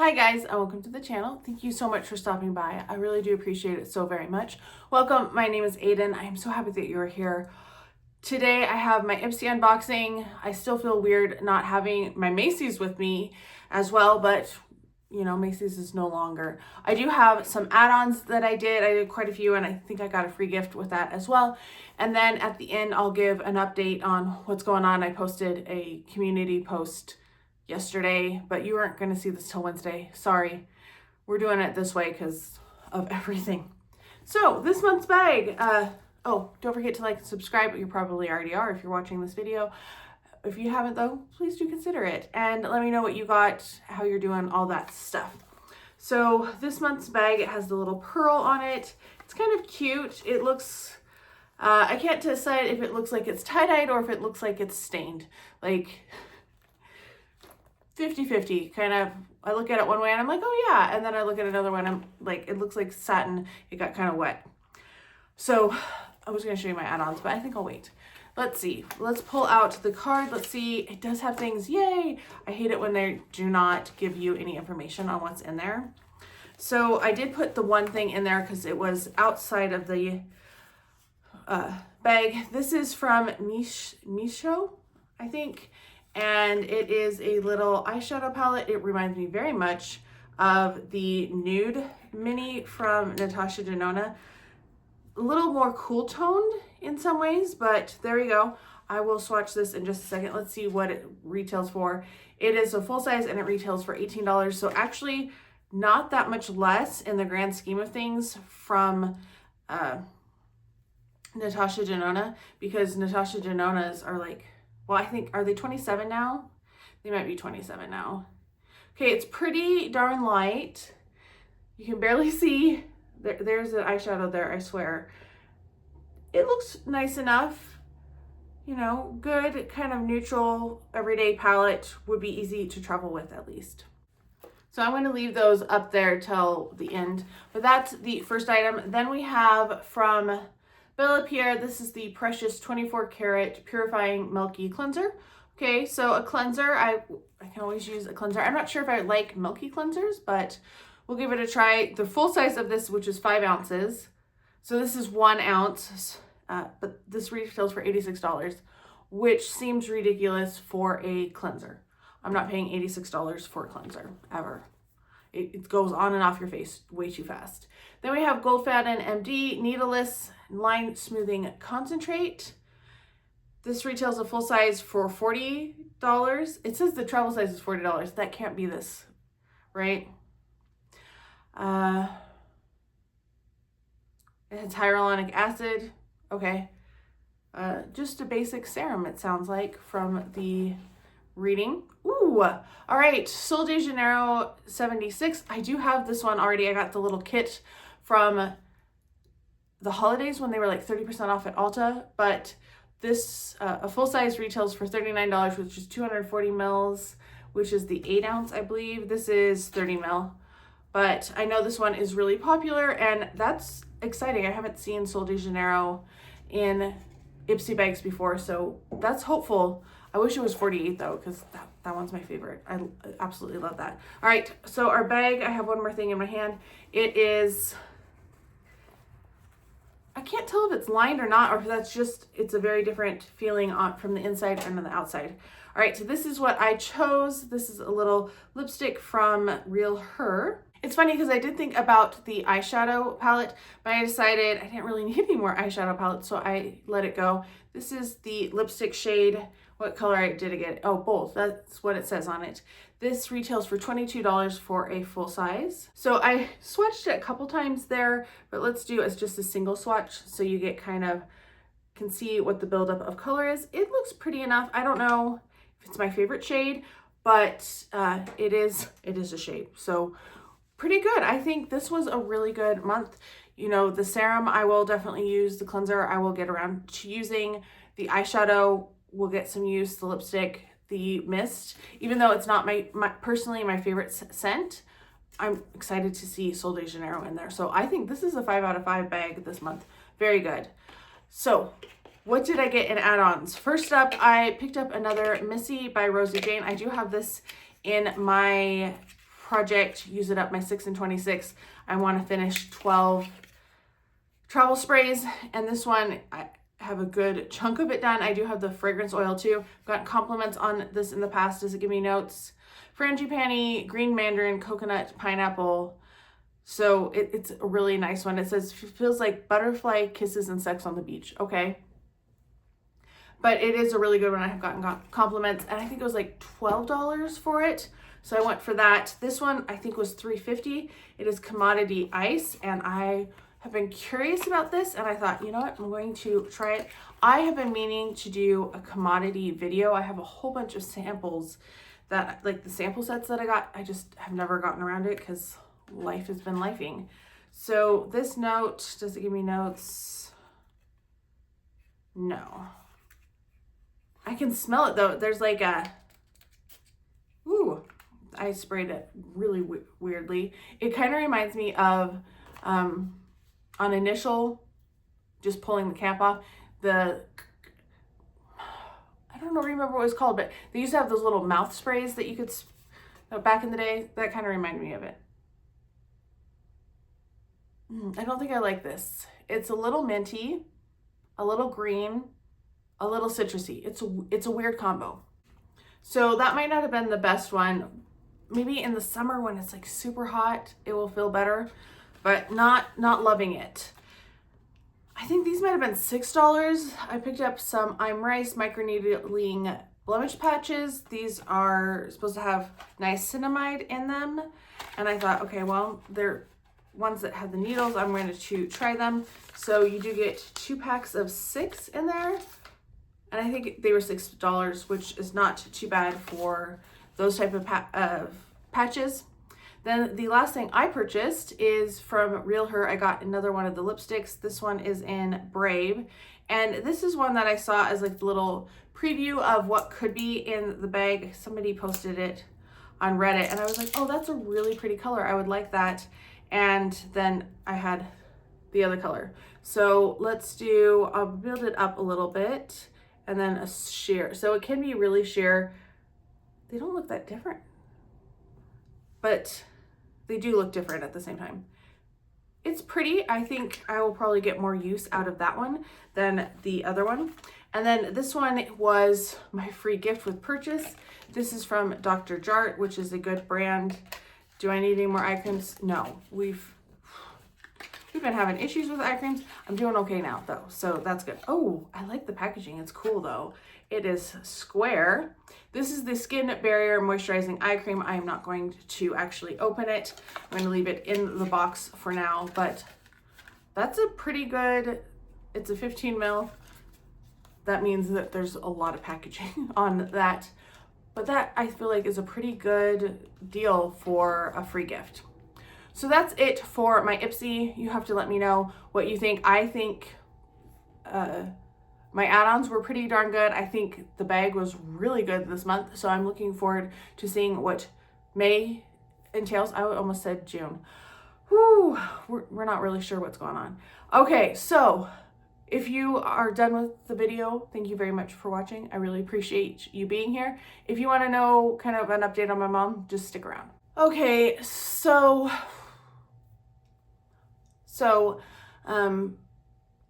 Hi guys, and welcome to the channel. Thank you so much for stopping by. I really do appreciate it so very much. Welcome, my name is Aiden. I am so happy that you're here. Today I have my Ipsy unboxing. I still feel weird not having my Macy's with me as well, but you know, Macy's is no longer. I do have some add-ons that I did quite a few, and I think I got a free gift with that as well. And then at the end, I'll give an update on what's going on. I posted a community post yesterday, but you aren't going to see this till Wednesday. Sorry. We're doing it this way because of everything. So this month's bag, oh, don't forget to like and subscribe. You probably already are if you're watching this video. If you haven't though, please do consider it. And let me know what you got, how you're doing, all that stuff. So this month's bag, it has the little pearl on it. It's kind of cute. It looks, I can't decide if it looks like it's tie-dyed or if it looks like it's stained. Like 50-50 kind of. I look at it one way and I'm like, oh yeah, and then I look at another one, I'm like, it looks like satin. It got kind of wet. So I was going to show you my add-ons, but I think I'll wait. Let's see. Let's pull out the card. Let's see. It does have things. Yay! I hate it when they do not give you any information on what's in there. So I did put the one thing in there because it was outside of the bag. This is from Misho, I think. And it is a little eyeshadow palette. It reminds me very much of the Nude Mini from Natasha Denona. A little more cool toned in some ways, but there we go. I will swatch this in just a second. Let's see what it retails for. It is a full size and it retails for $18. So actually not that much less in the grand scheme of things from Natasha Denona, because Natasha Denona's are like, well, I think, are they 27 now? They might be 27 now. Okay, it's pretty darn light. You can barely see. There's an eyeshadow there, I swear. It looks nice enough. You know, good, kind of neutral, everyday palette. Would be easy to travel with at least. So I'm going to leave those up there till the end. But that's the first item. Then we have from Bella Pierre, this is the Precious 24 Karat Purifying Milky Cleanser. Okay, so a cleanser, I can always use a cleanser. I'm not sure if I like milky cleansers, but we'll give it a try. The full size of this, which is 5 ounces. So this is 1 ounce, but this retails for $86, which seems ridiculous for a cleanser. I'm not paying $86 for a cleanser, ever. It goes on and off your face way too fast. Then we have Goldfaden MD Needleless Line Smoothing Concentrate. This retails a full size for $40. It says the travel size is $40. That can't be this, right? It has hyaluronic acid. Okay. Just a basic serum, it sounds like, from the reading. Ooh, all right, Sol de Janeiro 76. I do have this one already. I got the little kit from the holidays when they were like 30% off at Ulta, but this, a full size retails for $39, which is 240 mils, which is the 8 ounce, I believe. This is 30 mil, but I know this one is really popular, and that's exciting. I haven't seen Sol de Janeiro in Ipsy bags before, so that's hopeful. I wish it was 48 though, because that one's my favorite. I absolutely love that. All right, so our bag, I have one more thing in my hand. It is, I can't tell if it's lined or not, or if that's just, it's a very different feeling on from the inside and on the outside. All right, so this is what I chose. This is a little lipstick from Real Her. It's funny because I did think about the eyeshadow palette, but I decided I didn't really need any more eyeshadow palettes, so I let it go. This is the lipstick shade. What color did I get? Oh, both. That's what it says on it. This retails for $22 for a full size. So I swatched it a couple times there, but let's do as just a single swatch so you get kind of, can see what the buildup of color is. It looks pretty enough. I don't know if it's my favorite shade, but it is a shade. So pretty good. I think this was a really good month. You know, the serum I will definitely use. The cleanser I will get around to using. The eyeshadow will get some use. The lipstick, the mist, even though it's not my personally my favorite scent, I'm excited to see Sol de Janeiro in there. So I think this is a 5 out of 5 bag this month. Very good. So what did I get in add-ons? First up, I picked up another Missy by Rosie Jane. I do have this in my project, use it up my 6 and 26. I want to finish 12 travel sprays, and this one I have a good chunk of it done. I do have the fragrance oil too. I've gotten compliments on this in the past. Does it give me notes? Frangipani, green mandarin, coconut, pineapple. So it's a really nice one. It says feels like butterfly kisses and sex on the beach. Okay. But it is a really good one. I have gotten compliments, and I think it was like $12 for it. So I went for that. This one I think was $3.50. It is commodity ice, and I have been curious about this, and I thought, you know what, I'm going to try it. I have been meaning to do a commodity video. I have a whole bunch of samples that, like the sample sets that I got, I just have never gotten around it because life has been lifing. So this note, does it give me notes? No. I can smell it though. There's like a, ooh, I sprayed it really weirdly. It kind of reminds me of, on initial, just pulling the cap off, I don't remember what it was called, but they used to have those little mouth sprays that you could, back in the day, that kind of reminded me of it. I don't think I like this. It's a little minty, a little green, a little citrusy. It's a weird combo. So that might not have been the best one. Maybe in the summer when it's like super hot, it will feel better, but not loving it. I think these might have been $6. I picked up some I'm Rice microneedling blemish patches. These are supposed to have niacinamide in them. And I thought, okay, well, they're ones that have the needles. I'm going to try them. So you do get 2 packs of 6 in there. And I think they were $6, which is not too bad for those type of patches. Then the last thing I purchased is from Real Her. I got another one of the lipsticks. This one is in Brave. And this is one that I saw as like the little preview of what could be in the bag. Somebody posted it on Reddit and I was like, oh, that's a really pretty color. I would like that. And then I had the other color. So I'll build it up a little bit and then a sheer. So it can be really sheer. They don't look that different, but they do look different at the same time. It's pretty. I think I will probably get more use out of that one than the other one. And then this one was my free gift with purchase. This is from Dr. Jart, which is a good brand. Do I need any more eye creams? No. We've been having issues with eye creams. I'm doing okay now though, so that's good. Oh, I like the packaging. It's cool though. It is square. This is the Skin Barrier Moisturizing Eye Cream. I am not going to actually open it. I'm going to leave it in the box for now, but that's a pretty good, it's a 15 mil. That means that there's a lot of packaging on that, but that I feel like is a pretty good deal for a free gift. So that's it for my Ipsy. You have to let me know what you think. I think my add-ons were pretty darn good. I think the bag was really good this month. So I'm looking forward to seeing what May entails. I almost said June. Whew, we're not really sure what's going on. Okay, so if you are done with the video, thank you very much for watching. I really appreciate you being here. If you want to know kind of an update on my mom, just stick around. Okay, so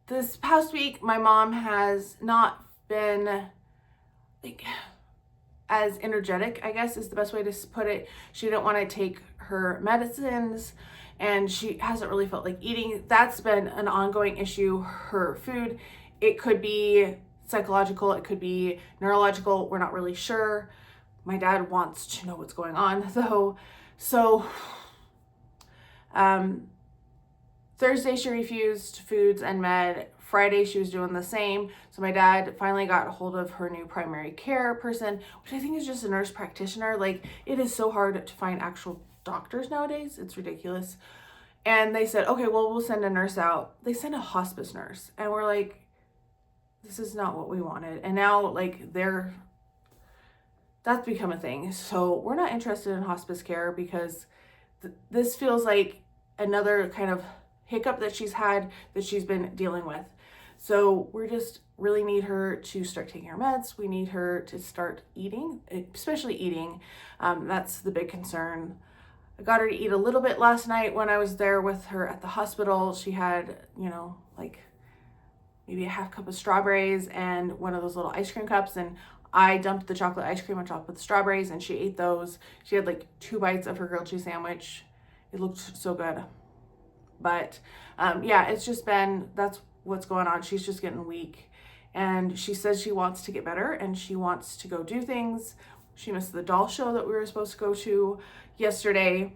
this past week, my mom has not been like as energetic, I guess is the best way to put it. She didn't want to take her medicines and she hasn't really felt like eating. That's been an ongoing issue. Her food, it could be psychological, it could be neurological. We're not really sure. My dad wants to know what's going on though. So, Thursday she refused foods and med. Friday she was doing the same. So my dad finally got a hold of her new primary care person, which I think is just a nurse practitioner. Like, it is so hard to find actual doctors nowadays. It's ridiculous. And they said, okay, well, we'll send a nurse out. They sent a hospice nurse. And we're like, this is not what we wanted. And now like that's become a thing. So we're not interested in hospice care because this feels like another kind of hiccup that she's had, that she's been dealing with. So we're just really need her to start taking her meds. We need her to start eating, especially eating. That's the big concern. I got her to eat a little bit last night when I was there with her at the hospital. She had, you know, like maybe a half cup of strawberries and one of those little ice cream cups, and I dumped the chocolate ice cream on top of the strawberries and she ate those. She had like 2 bites of her grilled cheese sandwich. It looked so good. But yeah, it's just been, that's what's going on. She's just getting weak. And she says she wants to get better and she wants to go do things. She missed the doll show that we were supposed to go to yesterday.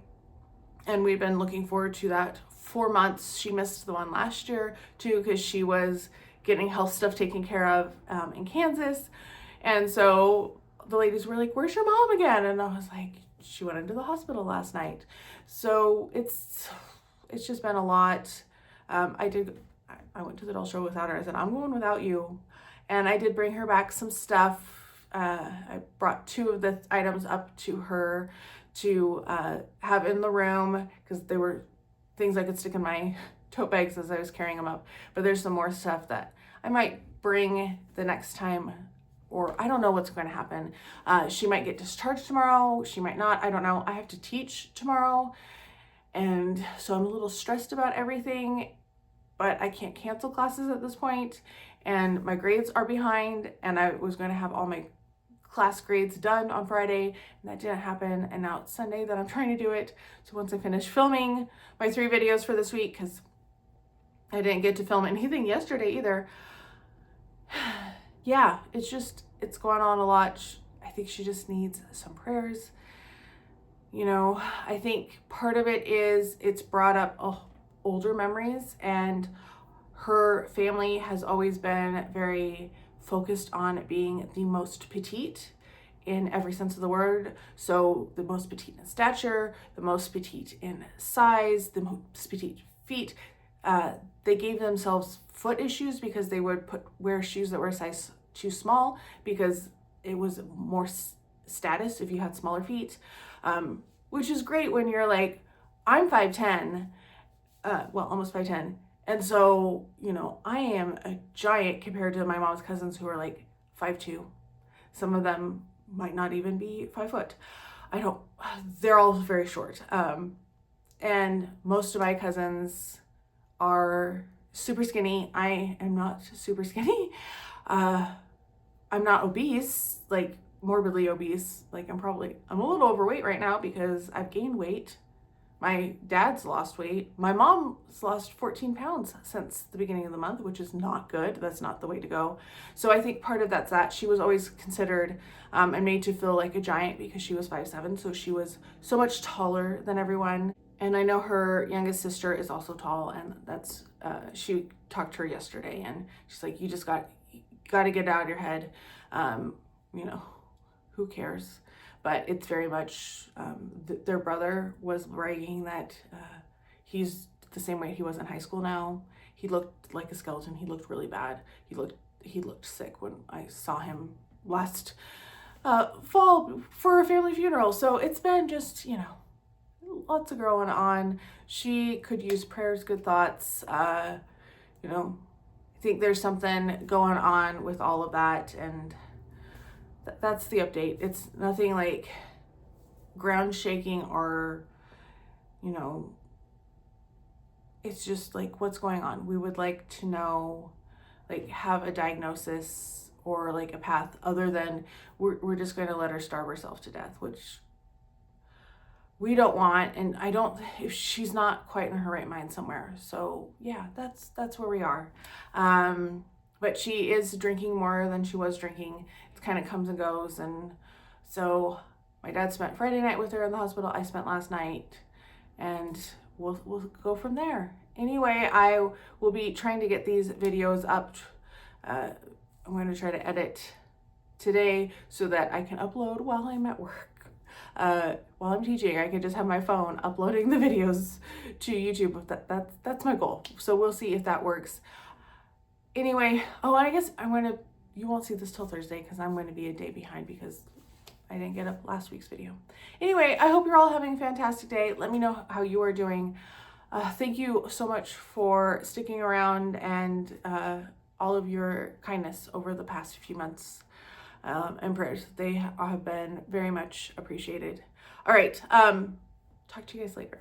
And we've been looking forward to that for months. She missed the one last year too because she was getting health stuff taken care of in Kansas. And so the ladies were like, where's your mom again? And I was like, she went into the hospital last night. So it's just been a lot. I went to the doll show without her. I said, I'm going without you. And I did bring her back some stuff. I brought 2 of the items up to her to have in the room because they were things I could stick in my tote bags as I was carrying them up. But there's some more stuff that I might bring the next time, or I don't know what's going to happen. She might get discharged tomorrow. She might not. I don't know. I have to teach tomorrow. And so I'm a little stressed about everything, but I can't cancel classes at this point. And my grades are behind, and I was going to have all my class grades done on Friday, and that didn't happen. And now it's Sunday that I'm trying to do it. So once I finish filming my 3 videos for this week, because I didn't get to film anything yesterday either. Yeah, it's going on a lot. I think she just needs some prayers. You know, I think part of it is it's brought up older memories, and her family has always been very focused on being the most petite in every sense of the word. So the most petite in stature, the most petite in size, the most petite feet. They gave themselves foot issues because they would wear shoes that were a size too small because it was more status if you had smaller feet, which is great when you're like, I'm 5'10", well, almost 5'10". And so, you know, I am a giant compared to my mom's cousins who are like 5'2". Some of them might not even be 5 foot. They're all very short. And most of my cousins are super skinny. I am not super skinny. I'm not obese, like morbidly obese. Like I'm a little overweight right now because I've gained weight. My dad's lost weight. My mom's lost 14 pounds since the beginning of the month, which is not good. That's not the way to go. So I think part of that's that. She was always considered and made to feel like a giant because she was 5'7". So she was so much taller than everyone. And I know her youngest sister is also tall, and that's, she talked to her yesterday, and she's like, you just got to get it out of your head. You know, who cares? But it's very much, their brother was bragging that he's the same weight he was in high school now. He looked like a skeleton. He looked really bad. He looked sick when I saw him last fall for a family funeral. So it's been just, you know, lots of growing on. She could use prayers, good thoughts. You know, I think there's something going on with all of that, and that's the update. It's nothing like ground shaking or, you know, it's just like what's going on. We would like to know, like, have a diagnosis or like a path other than we're just going to let her starve herself to death, which we don't want. And if she's not quite in her right mind somewhere. So yeah, that's where we are. But she is drinking more than she was drinking. It kind of comes and goes. And so my dad spent Friday night with her in the hospital. I spent last night, and we'll go from there. Anyway, I will be trying to get these videos up. I'm going to try to edit today so that I can upload while I'm at work. While I'm teaching, I can just have my phone uploading the videos to YouTube. That's my goal. So we'll see if that works. Anyway, I guess you won't see this till Thursday because I'm going to be a day behind because I didn't get up last week's video. Anyway, I hope you're all having a fantastic day. Let me know how you are doing. Thank you so much for sticking around and all of your kindness over the past few months. And prayers. They have been very much appreciated. All right. talk to you guys later.